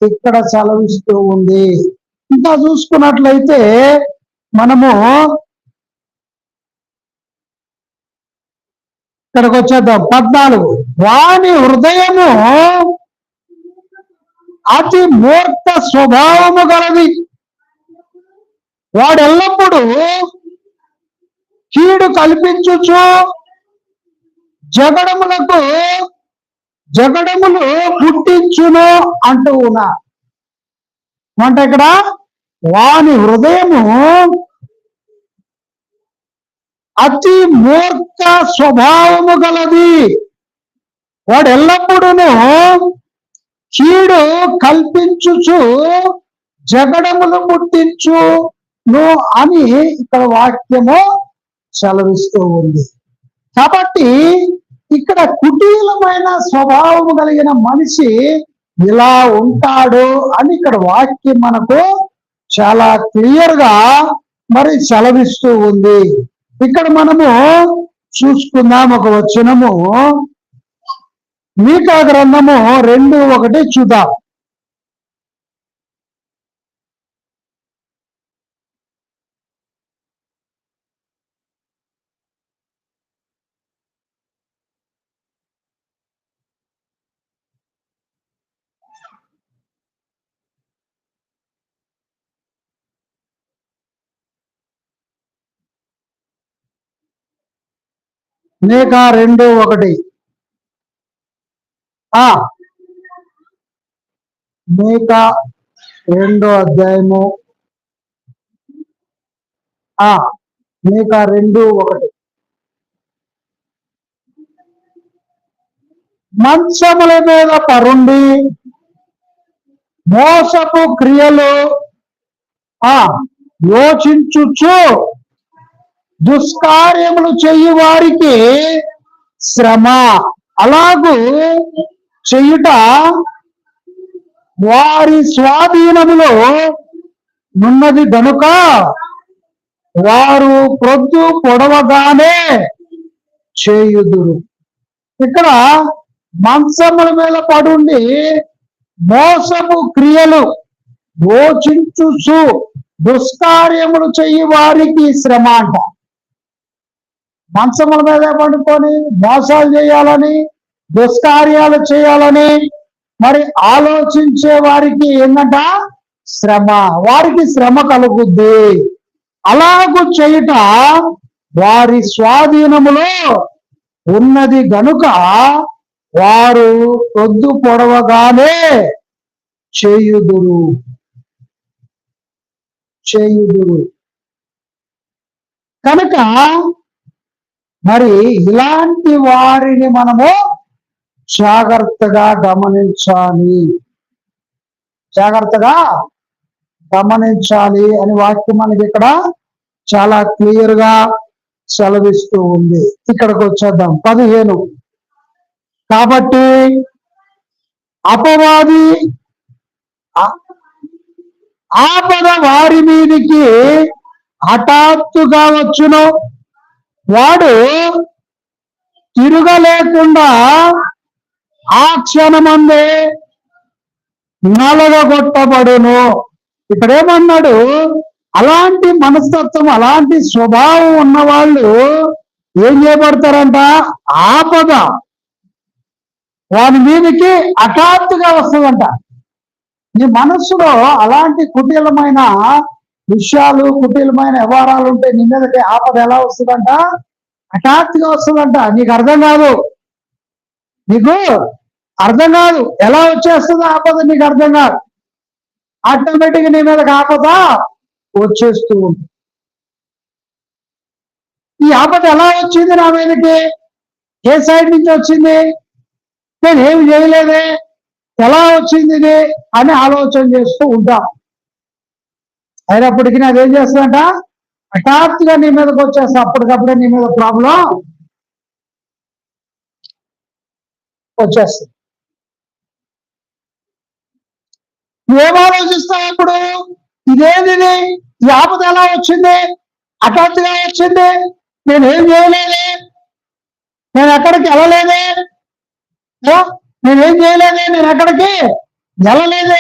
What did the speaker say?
ఇక్కడ సెలవిస్తూ ఉంది. ఇంకా చూసుకున్నట్లయితే మనము ఇక్కడికి వచ్చేద్దాం. 14. వాని హృదయము అతి మూర్ఖ స్వభావము గలది, వాడు ఎల్లప్పుడూ కీడు కల్పించుచు జగడములు పుట్టించును అంటూ ఉన్నా. అంటే ఇక్కడ వాని హృదయము అతి మూర్ఖ స్వభావము గలది, వాడు ఎల్లప్పుడూ కీడు కల్పించుచు జగడములు పుట్టించును అని ఇక్కడ వాక్యము సెలవిస్తూ ఉంది. కాబట్టి ఇక్కడ కుటీలమైన స్వభావము కలిగిన మనిషి ఇలా ఉంటాడు అని ఇక్కడ వాక్యం మనకు చాలా క్లియర్ గా మరి సెలవిస్తూ ఉంది. ఇక్కడ మనము చూసుకుందాం ఒక వచనము, మీకా గ్రంథము 2:1 చూద్దాం. మీకా 2:1. మీకా 2వ అధ్యాయము మీకా 2:1. మంచముల మీద పరుండి మోసపు క్రియలు యోచించుచు దుష్కార్యములు చెయ్యి వారికి శ్రమ, అలాగూ చెయ్యుట వారి స్వాధీనములో ఉన్నది గనుక వారు ప్రొద్దు పొడవగానే చేయుదురు. ఇక్కడ మంచముల మీద పడుండి మోసపు క్రియలు యోచించుచు దుష్కార్యములు చెయ్యి వారికి శ్రమ అంట. మంచముల మీద పడుకొని మోసాలు చేయాలని, దుష్కార్యాలు చేయాలని మరి ఆలోచించే వారికి ఏంటంట? శ్రమ. వారికి శ్రమ కలుగుద్ది. అలాగూ చేయుట వారి స్వాధీనములో ఉన్నది గనుక వారు పొద్దు పొడవగానే చేయుదురు. కనుక మరి ఇలాంటి వారిని మనము జాగ్రత్తగా గమనించాలి అని వాక్యం మనకి ఇక్కడ చాలా క్లియర్ గా సెలవిస్తూ ఉంది. ఇక్కడికి వచ్చేద్దాం. 15. కాబట్టి అపవాది ఆపద వారి మీదికి హఠాత్తుగా వచ్చును, వాడు తిరగలేకుండా ఆ క్షణమందే నలగొట్టబడును. ఇక్కడేమన్నాడు? అలాంటి మనస్తత్వం, అలాంటి స్వభావం ఉన్న వాళ్ళు ఏం చేయబడతారంట? ఆపద వాని మీదకి హఠాత్తుగా వస్తుందంట. నీ మనస్సులో అలాంటి కుటీలమైన విషయాలు, కుటీలమైన వ్యవహారాలు ఉంటే నీ మీదకి ఆపద ఎలా వస్తుందంట? హఠాత్తుగా వస్తుందంట. నీకు అర్థం కాదు. ఎలా వచ్చేస్తుందో ఆపద నీకు అర్థం కాదు. ఆటోమేటిక్ నీ మీదకి ఆపద వచ్చేస్తూ ఉంది. ఈ ఆపద ఎలా వచ్చింది నా మీదకి? ఏ సైడ్ నుంచి వచ్చింది? నేను ఏమి చేయలేదే, ఎలా వచ్చింది ఇది అని ఆలోచన చేస్తూ ఉంటాం. అయినప్పటికీ అదేం చేస్తుందంట? హఠాత్తుగా నీ మీదకి వచ్చేస్తా. అప్పటికప్పుడే నీ మీద ప్రాబ్లం వచ్చేస్తుంది. నువ్వేం ఆలోచిస్తావు అప్పుడు? ఇదేంది, ఈ ఆపద ఎలా వచ్చింది? హఠాత్తుగా వచ్చింది. నేనేం చేయలేదే, నేను ఎక్కడికి వెళ్ళలేదే, నేనేం చేయలేదే, నేను ఎక్కడికి వెళ్ళలేదే.